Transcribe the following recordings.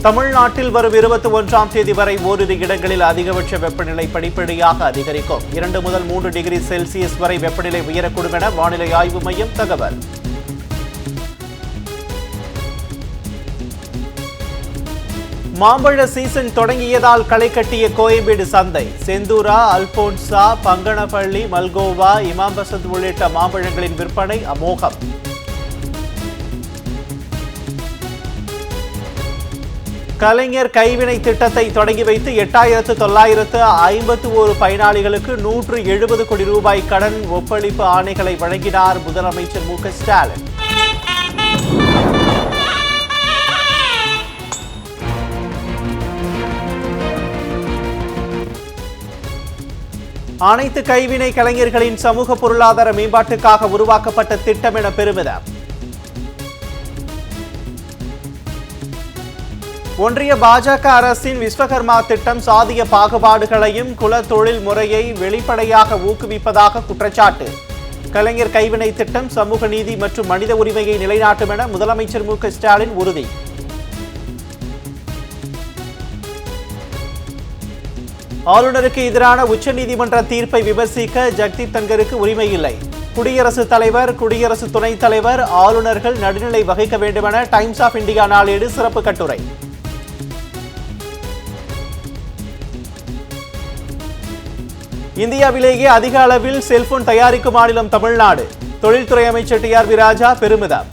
தமிழ்நாட்டில் வரும் 21ஆம் தேதி வரை ஓரிரு இடங்களில் அதிகபட்ச வெப்பநிலை படிப்படியாக அதிகரிக்கும். 2 முதல் 3 டிகிரி செல்சியஸ் வரை வெப்பநிலை உயரக்கூடும் என வானிலை ஆய்வு மையம் தகவல். மாம்பழ சீசன் தொடங்கியதால் களை கட்டிய கோயம்பேடு சந்தை. செந்தூரா, அல்போன்சா, பங்கனப்பள்ளி, மல்கோவா, இமாம் பசந்த் உள்ளிட்ட மாம்பழங்களின் விற்பனை அமோகம். கலைஞர் கைவினை திட்டத்தை தொடங்கி வைத்து 8951 பயனாளிகளுக்கு 170 கோடி ரூபாய் கடன் ஒப்பளிப்பு ஆணைகளை வழங்கினார் முதலமைச்சர் மு.க. ஸ்டாலின். அனைத்து கைவினை கலைஞர்களின் சமூக பொருளாதார மேம்பாட்டுக்காக உருவாக்கப்பட்ட திட்டம் என பெருமிதம். ஒன்றிய பாஜக அரசின் விஸ்வகர்மா திட்டம் சாதிய பாகுபாடுகளையும் குல தொழில் முறையை வெளிப்படையாக ஊக்குவிப்பதாக குற்றச்சாட்டு. கலைஞர் கைவினை திட்டம் சமூக நீதி மற்றும் மனித உரிமையை நிலைநாட்டும் என முதலமைச்சர் மு.க. ஸ்டாலின் உறுதி. ஆளுநருக்கு எதிரான உச்சநீதிமன்ற தீர்ப்பை விமர்சிக்க ஜக்தீப் தன்கருக்கு உரிமை இல்லை. குடியரசுத் தலைவர், குடியரசு துணைத் தலைவர், ஆளுநர்கள் நடுநிலை வகிக்க வேண்டும் என டைம்ஸ் ஆஃப் இந்தியா நாளேடு சிறப்பு கட்டுரை. இந்தியாவிலேயே அதிக அளவில் செல்போன் தயாரிக்கும் மாநிலம் தமிழ்நாடு. தொழில்துறை அமைச்சர் டி.ஆர்.பி. ராஜா பெருமிதம்.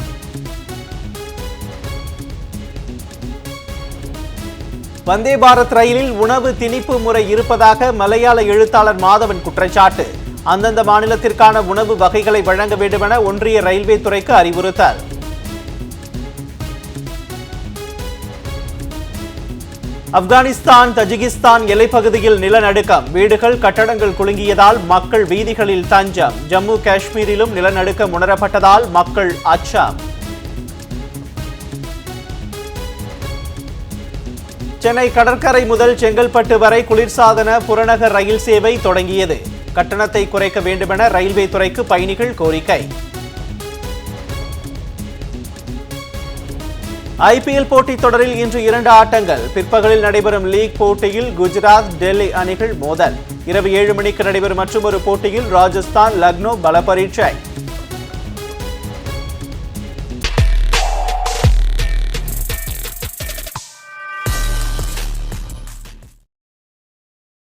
வந்தே பாரத் ரயிலில் உணவு திணிப்பு முறை இருப்பதாக மலையாள எழுத்தாளர் மாதவன் குற்றச்சாட்டு. அந்தந்த மாநிலத்திற்கான உணவு வகைகளை வழங்க வேண்டும் என ஒன்றிய ரயில்வே துறைக்கு அறிவுறுத்தல். ஆப்கானிஸ்தான் தஜிகிஸ்தான் எல்லைப்பகுதியில் நிலநடுக்கம். வீடுகள் கட்டடங்கள் குலுங்கியதால் மக்கள் வீதிகளில் தஞ்சம். ஜம்மு காஷ்மீரிலும் நிலநடுக்கம் உணரப்பட்டதால் மக்கள் அச்சம். சென்னை கடற்கரை முதல் செங்கல்பட்டு வரை குளிர்சாதன புறநகர் ரயில் சேவை தொடங்கியது. கட்டணத்தை குறைக்க வேண்டுமென ரயில்வே துறைக்கு பயணிகள் கோரிக்கை. ஐபிஎல் போட்டித் தொடரில் இன்று 2 ஆட்டங்கள். பிற்பகலில் நடைபெறும் லீக் போட்டியில் குஜராத், டெல்லி அணிகள் மோதல். இரவு 7 மணிக்கு நடைபெறும் மற்றொரு போட்டியில் ராஜஸ்தான், லக்னோ பல பரீட்சை.